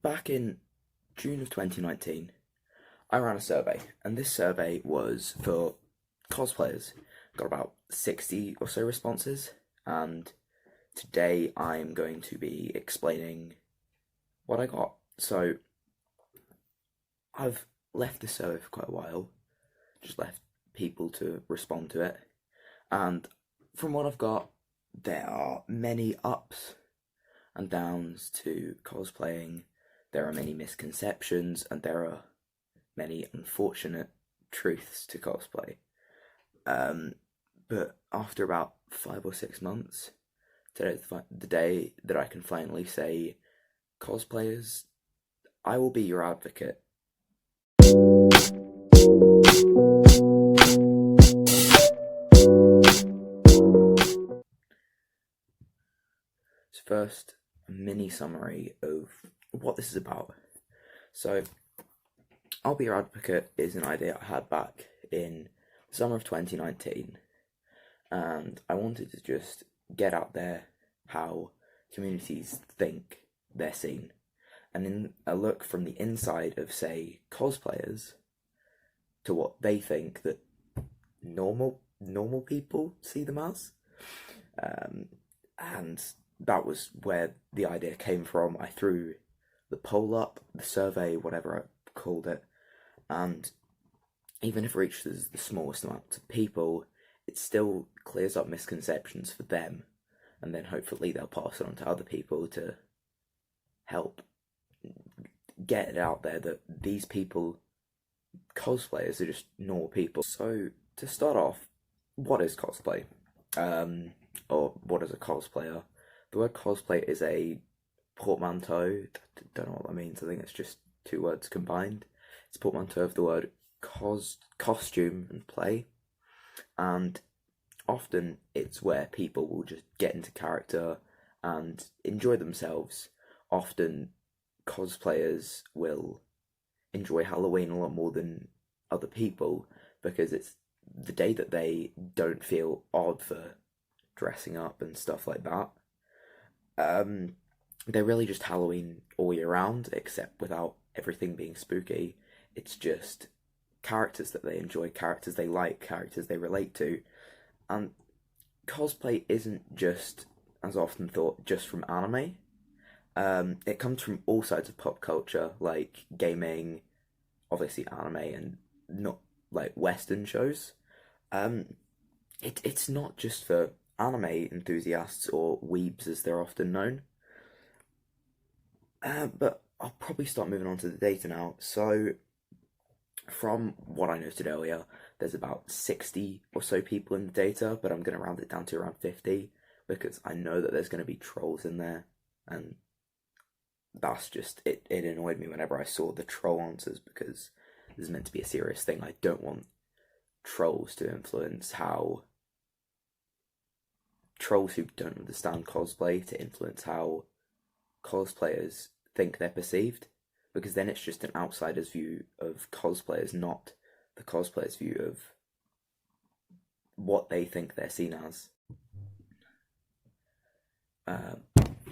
Back in June of 2019, I ran a survey, and this survey was for cosplayers. Got about 60 or so responses, and today I'm going to be explaining what I got. So, I've left this survey for quite a while, just left people to respond to it, and from what I've got, there are many ups and downs to cosplaying. There are many misconceptions, and there are many unfortunate truths to cosplay. But after about 5 or 6 months, today's the day that I can finally say, cosplayers, I will be your advocate. So first, a mini summary of what this is about. So, I'll be your advocate is an idea I had back in the summer of 2019, and I wanted to just get out there how communities think they're seen, and in a look from the inside of, say, cosplayers to what they think that normal people see them as, and that was where the idea came from. I threw the poll up, the survey, whatever I called it, and even if it reaches the smallest amount of people, it still clears up misconceptions for them, and then hopefully they'll pass it on to other people to help get it out there that these people, cosplayers, are just normal people. So, to start off, what is cosplay? Or what is a cosplayer? The word cosplay is a portmanteau. Don't know what that means. I think it's just two words combined. It's a portmanteau of the word costume and play, and often it's where people will just get into character and enjoy themselves. Often cosplayers will enjoy Halloween a lot more than other people because it's the day that they don't feel odd for dressing up and stuff like that. They're really just Halloween all year round, except without everything being spooky. It's just characters that they enjoy, characters they like, characters they relate to. And cosplay isn't just, as often thought, just from anime. It comes from all sides of pop culture, like gaming, obviously anime, and not like Western shows. It's not just for anime enthusiasts or weebs as they're often known. But I'll probably start moving on to the data now. So, from what I noted earlier, there's about 60 or so people in the data, but I'm going to round it down to around 50 because I know that there's going to be trolls in there, and that's just, it annoyed me whenever I saw the troll answers because this is meant to be a serious thing. I don't want trolls to influence how trolls who don't understand cosplay to influence how cosplayers think they're perceived, because then it's just an outsider's view of cosplayers, not the cosplayer's view of what they think they're seen as.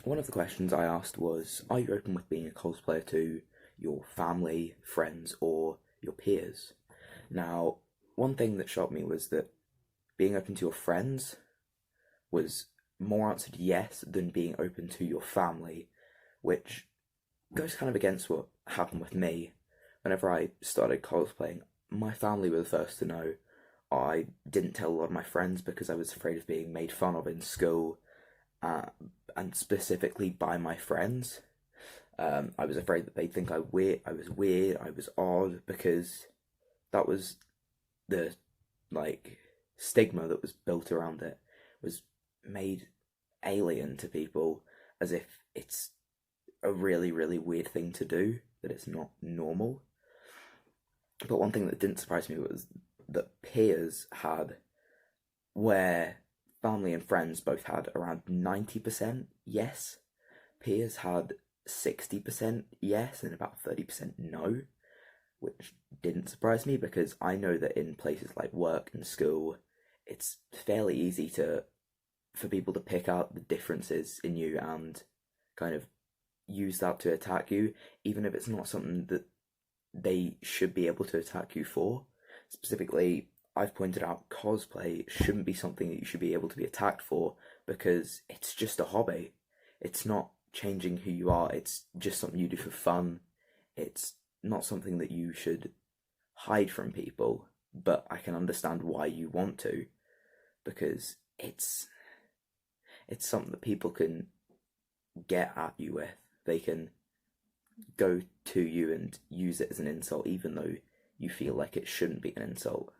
One of the questions I asked was, are you open with being a cosplayer to your family, friends, or your peers? Now, one thing that shocked me was that being open to your friends was more answered yes than being open to your family, which goes kind of against what happened with me. Whenever I started cosplaying, my family were the first to know. I didn't tell a lot of my friends because I was afraid of being made fun of in school, and specifically by my friends. I was afraid that they'd think I was weird, I was odd, because that was the, like, stigma that was built around it, was made alien to people, as if it's a really, really weird thing to do, that it's not normal. But one thing that didn't surprise me was that peers had, where family and friends both had around 90% yes, peers had 60% yes and about 30% no, which didn't surprise me because I know that in places like work and school, it's fairly easy for people to pick out the differences in you and kind of use that to attack you, even if it's not something that they should be able to attack you for. Specifically, I've pointed out cosplay shouldn't be something that you should be able to be attacked for, because it's just a hobby. It's not changing who you are, it's just something you do for fun. It's not something that you should hide from people, but I can understand why you want to, because it's something that people can get at you with. They can go to you and use it as an insult, even though you feel like it shouldn't be an insult.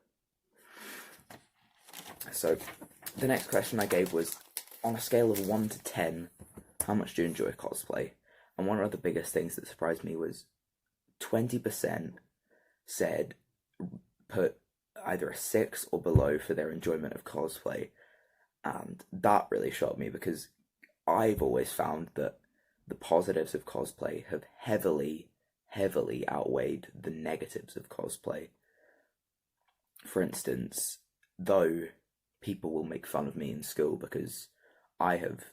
So, the next question I gave was, on a scale of 1 to 10, how much do you enjoy cosplay? And one of the biggest things that surprised me was 20% said put either a 6 or below for their enjoyment of cosplay. And that really shocked me, because I've always found that the positives of cosplay have heavily outweighed the negatives of cosplay. For instance, though people will make fun of me in school because I have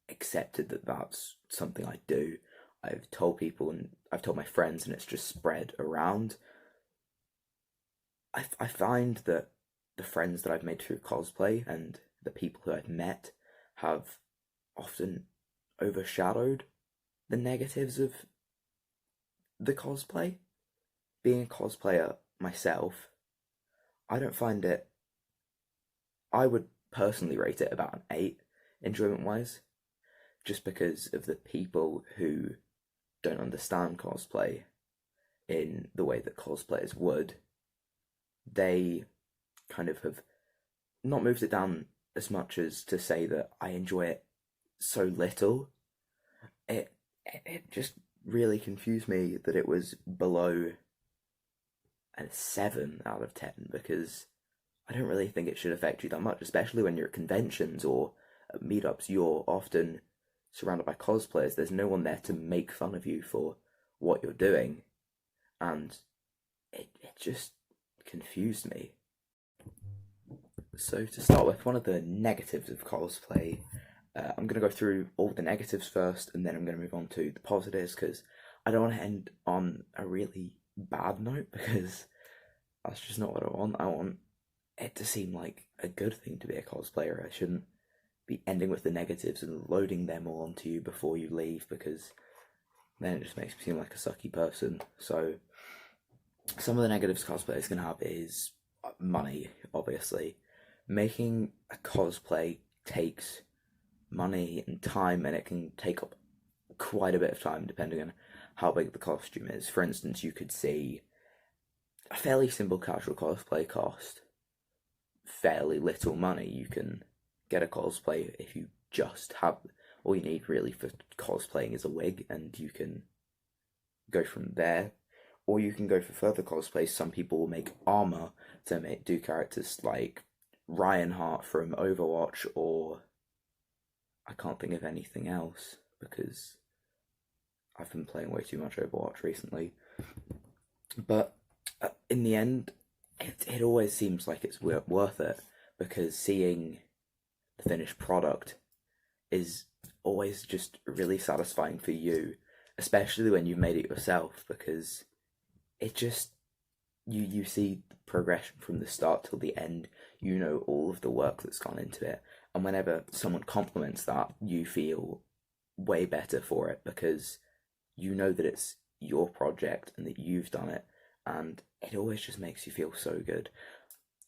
accepted that that's something I do, I've told people and I've told my friends, and it's just spread around. I find that the friends that I've made through cosplay and the people who I've met have often overshadowed the negatives of the cosplay. Being a cosplayer myself, I don't find it. I would personally rate it about an 8 enjoyment wise, just because of the people who don't understand cosplay in the way that cosplayers would. They kind of have not moved it down as much as to say that I enjoy it so little. It just really confused me that it was below a 7 out of 10, because I don't really think it should affect you that much, especially when you're at conventions or at meetups. You're often surrounded by cosplayers. There's no one there to make fun of you for what you're doing, and it just confused me. So to start with, one of the negatives of cosplay, I'm going to go through all the negatives first, and then I'm going to move on to the positives, because I don't want to end on a really bad note, because that's just not what I want. I want it to seem like a good thing to be a cosplayer. I shouldn't be ending with the negatives and loading them all onto you before you leave, because then it just makes me seem like a sucky person. So some of the negatives cosplayers can have is money, obviously. Making a cosplay takes money and time, and it can take up quite a bit of time depending on how big the costume is. For instance, you could see a fairly simple casual cosplay cost fairly little money. You can get a cosplay if you just have, all you need really for cosplaying is a wig, and you can go from there. Or you can go for further cosplays. Some people will make armor to do characters like Reinhardt from Overwatch, or I can't think of anything else because I've been playing way too much Overwatch recently. But in the end, it always seems like it's worth it, because seeing the finished product is always just really satisfying for you, especially when you've made it yourself, because it just, you see the progression from the start till the end. You know all of the work that's gone into it, and whenever someone compliments that, you feel way better for it, because you know that it's your project and that you've done it, and it always just makes you feel so good.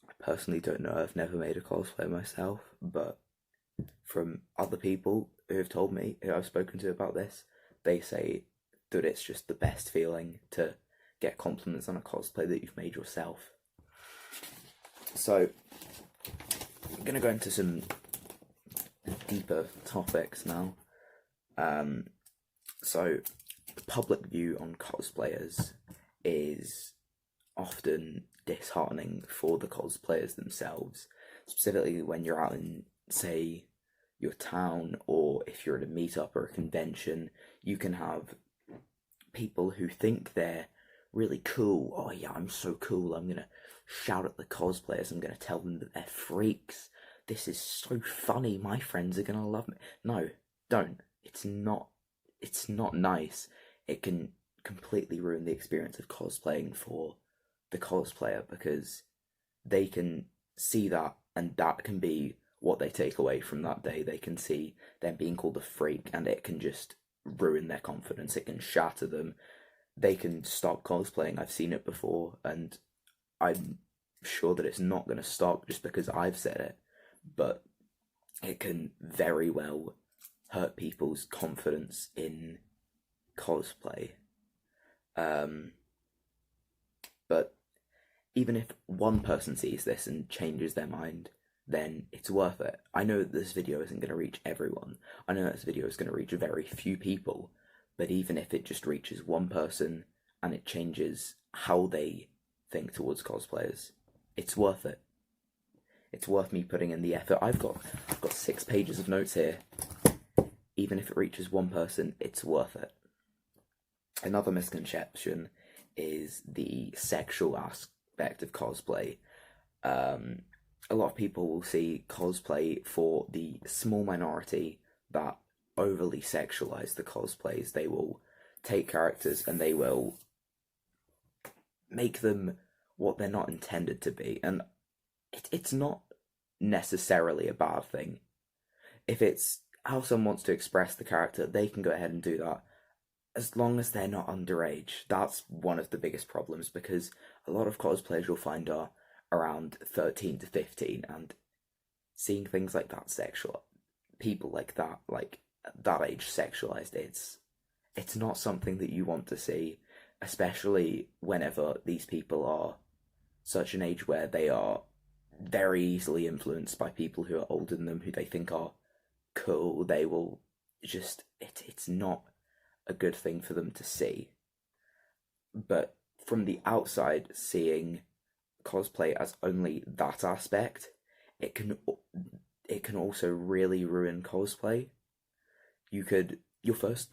I personally don't know, I've never made a cosplay myself, but from other people who have told me, who I've spoken to about this, they say that it's just the best feeling to get compliments on a cosplay that you've made yourself. So, I'm going to go into some deeper topics now. So, the public view on cosplayers is often disheartening for the cosplayers themselves, specifically when you're out in, say, your town, or if you're at a meetup or a convention. You can have people who think they're really cool. Oh yeah, I'm so cool, I'm gonna shout at the cosplayers, I'm gonna tell them that they're freaks, this is so funny, my friends are gonna love me. No, don't. It's not it's not nice. It can completely ruin the experience of cosplaying for the cosplayer because they can see that, and that can be what they take away from that day. They can see them being called a freak, and it can just ruin their confidence. It can shatter them. They can stop cosplaying. I've seen it before, and I'm sure that it's not going to stop just because I've said it, but it can very well hurt people's confidence in cosplay. But even if one person sees this and changes their mind, then it's worth it. I know that this video isn't going to reach everyone. I know that this video is going to reach very few people, but even if it just reaches one person and it changes how they think towards cosplayers, it's worth it. It's worth me putting in the effort. I've got 6 pages of notes here. Even if it reaches one person, it's worth it. Another misconception is the sexual aspect of cosplay. A lot of people will see cosplay for the small minority that overly sexualize the cosplays. They will take characters and they will make them what they're not intended to be, and it's not necessarily a bad thing. If it's how someone wants to express the character, they can go ahead and do that, as long as they're not underage. That's one of the biggest problems, because a lot of cosplayers you'll find are around 13 to 15, and seeing things like that people like that age sexualized, it's not something that you want to see, especially whenever these people are such an age where they are very easily influenced by people who are older than them, who they think are cool. They will just, it's not a good thing for them to see. But from the outside, seeing cosplay as only that aspect, it can also really ruin cosplay. Your first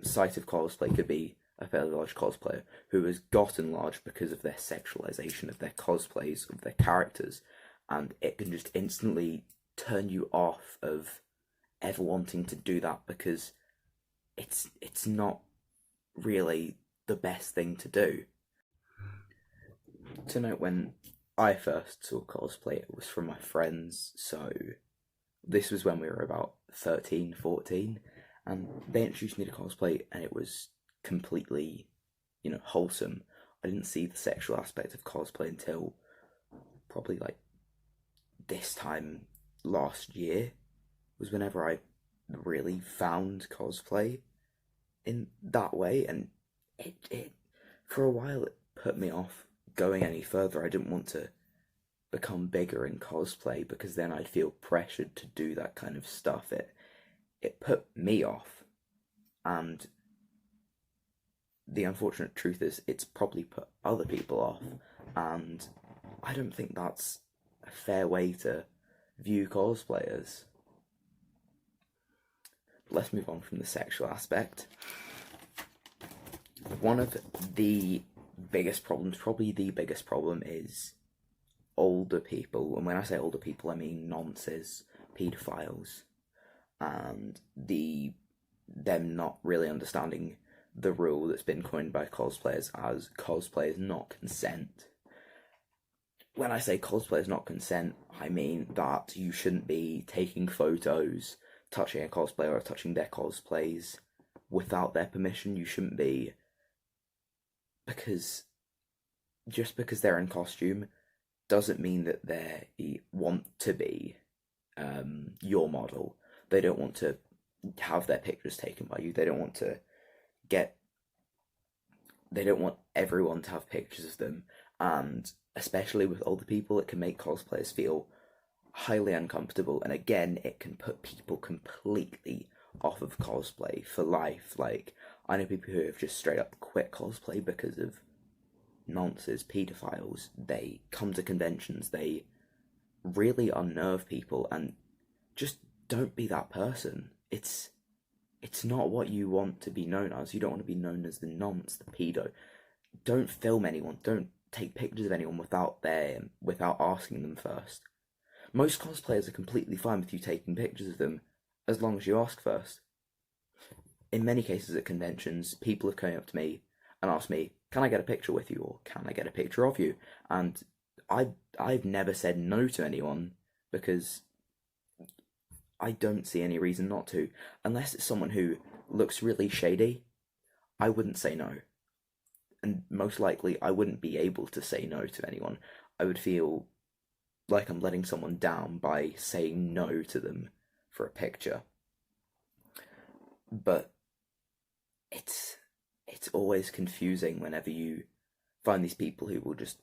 sight of cosplay could be a fairly large cosplayer who has gotten large because of their sexualization of their cosplays, of their characters, and it can just instantly turn you off of ever wanting to do that, because it's not really the best thing to do. To note, when I first saw cosplay, it was from my friends, so this was when we were about 13, 14, and they introduced me to cosplay, and it was completely, wholesome. I didn't see the sexual aspect of cosplay until probably like this time last year, was whenever I really found cosplay in that way, and it for a while it put me off going any further. I didn't want to become bigger in cosplay, because then I'd feel pressured to do that kind of stuff. It put me off, and the unfortunate truth is it's probably put other people off, and I don't think that's a fair way to view cosplayers. Let's move on from the sexual aspect. One of the biggest problems, probably the biggest problem, is older people. And when I say older people, I mean nonces, paedophiles, and them not really understanding the rule that's been coined by cosplayers as cosplay is not consent. When I say cosplay is not consent, I mean that you shouldn't be taking photos, touching a cosplayer or touching their cosplays without their permission. You shouldn't be, because just because they're in costume doesn't mean that they want to be your model. They don't want to have their pictures taken by you. They don't want everyone to have pictures of them, and especially with older people, it can make cosplayers feel highly uncomfortable, and again, it can put people completely off of cosplay for life. Like, I know people who have just straight up quit cosplay because of nonces, paedophiles. They come to conventions, they really unnerve people, and just don't be that person. It's not what you want to be known as. You don't want to be known as the nonce, the pedo. Don't film anyone. Don't take pictures of anyone without asking them first. Most cosplayers are completely fine with you taking pictures of them as long as you ask first. in many cases at conventions, people have come up to me and asked me, "Can I get a picture with you?" or "Can I get a picture of you?" And I've never said no to anyone because I don't see any reason not to, unless it's someone who looks really shady. I wouldn't say no, and most likely I wouldn't be able to say no to anyone. I would feel like I'm letting someone down by saying no to them for a picture. But it's it's always confusing whenever you find these people who will just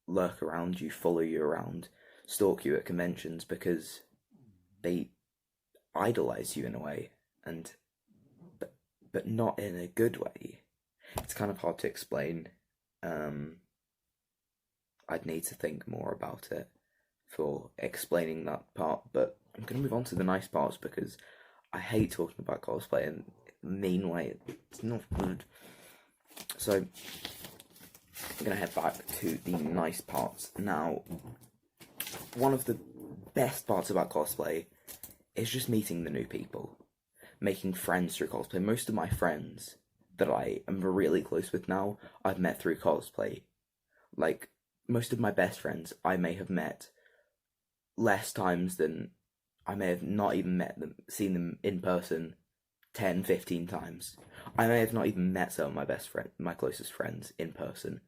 lurk around you, follow you around, stalk you at conventions because they idolize you in a way, and but not in a good way. It's kind of hard to explain. Um, I'd need to think more about it for explaining that part, but I'm going to move on to the nice parts because I hate talking about cosplay in a mean way. It's not good. So I'm going to head back to the nice parts. Now, one of the best parts about cosplay is just meeting the new people, making friends through cosplay. Most of my friends that I am really close with now, I've met through cosplay. Like, most of my best friends, I may have met less times than I may have not even met them, seen them in person 10, 15 times. I may have not even met some of my closest friends in person.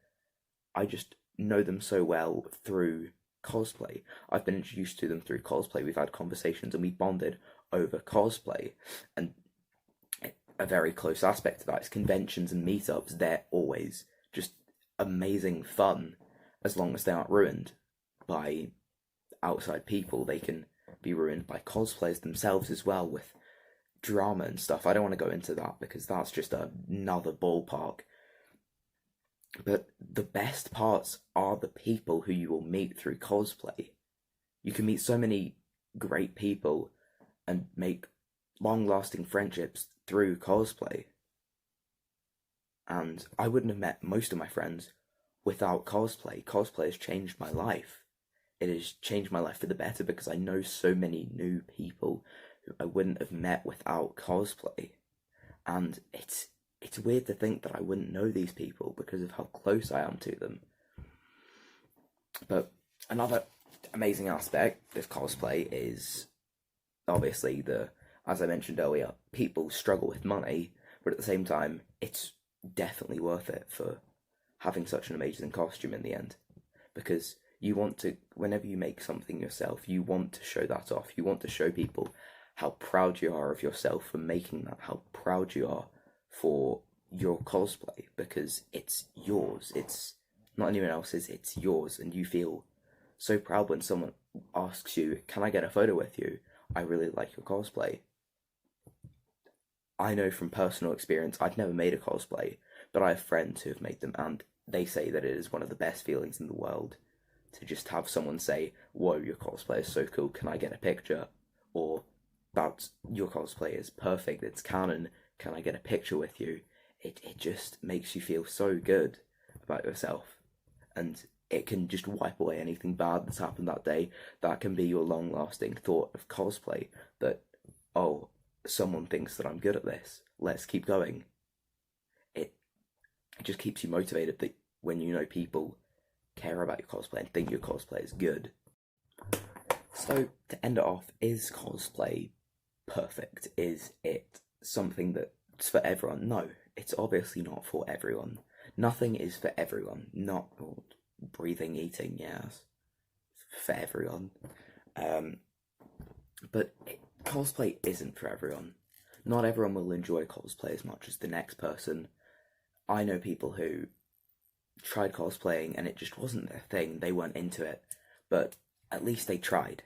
I just know them so well through cosplay. I've been introduced to them through cosplay. We've had conversations and we bonded over cosplay. And a very close aspect of that is conventions and meetups. They're always just amazing fun as long as they aren't ruined by outside people. They can be ruined by cosplayers themselves as well, with drama and stuff. I don't want to go into that because that's just another ballpark. But the best parts are the people who you will meet through cosplay. You can meet so many great people and make long-lasting friendships through cosplay. And I wouldn't have met most of my friends without cosplay. Cosplay has changed my life. It has changed my life for the better because I know so many new people who I wouldn't have met without cosplay. And it's weird to think that I wouldn't know these people because of how close I am to them. But another amazing aspect of cosplay is obviously as I mentioned earlier, people struggle with money, but at the same time, it's definitely worth it for having such an amazing costume in the end. Because you want to, whenever you make something yourself, you want to show that off. You want to show people how proud you are of yourself for making that, how proud you are for your cosplay, because it's yours. It's not anyone else's, it's yours, and you feel so proud when someone asks you, "Can I get a photo with you? I really like your cosplay." I know from personal experience, I've never made a cosplay, but I have friends who have made them, and they say that it is one of the best feelings in the world to just have someone say, "Whoa, your cosplay is so cool, can I get a picture?" Or, "That's, your cosplay is perfect, it's canon, can I get a picture with you?" It just makes you feel so good about yourself, and it can just wipe away anything bad that's happened that day. That can be your long-lasting thought of cosplay, that, oh, someone thinks that I'm good at this, let's keep going. It just keeps you motivated that when you know people care about your cosplay and think your cosplay is good. So, to end it off, is cosplay perfect? Is it something that's for everyone? No, it's obviously not for everyone. Nothing is for everyone. Not breathing, eating, yes, for everyone. But cosplay isn't for everyone. Not everyone will enjoy cosplay as much as the next person. I know people who tried cosplaying and it just wasn't their thing. They weren't into it, but at least they tried.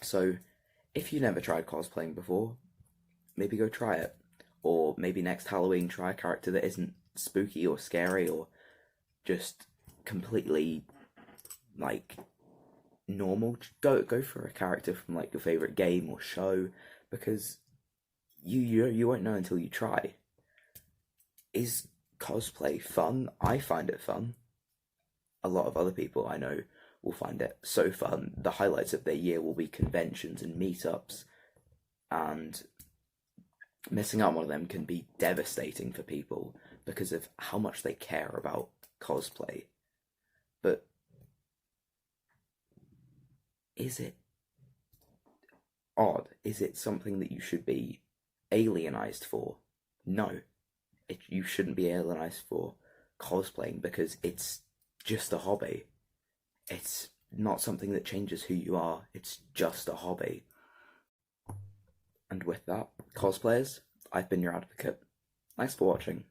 So, if you never tried cosplaying before, maybe go try it. Or maybe next Halloween try a character that isn't spooky or scary or just completely, like, normal. Go for a character from, like, your favourite game or show, because you won't know until you try. Is cosplay fun? I find it fun. A lot of other people I know will find it so fun. The highlights of their year will be conventions and meetups and Missing out on one of them can be devastating for people because of how much they care about cosplay. But is it odd? Is it something that you should be alienized for? No, you shouldn't be alienized for cosplaying because it's just a hobby. It's not something that changes who you are, it's just a hobby. And with that, cosplayers, I've been your advocate. Thanks for watching.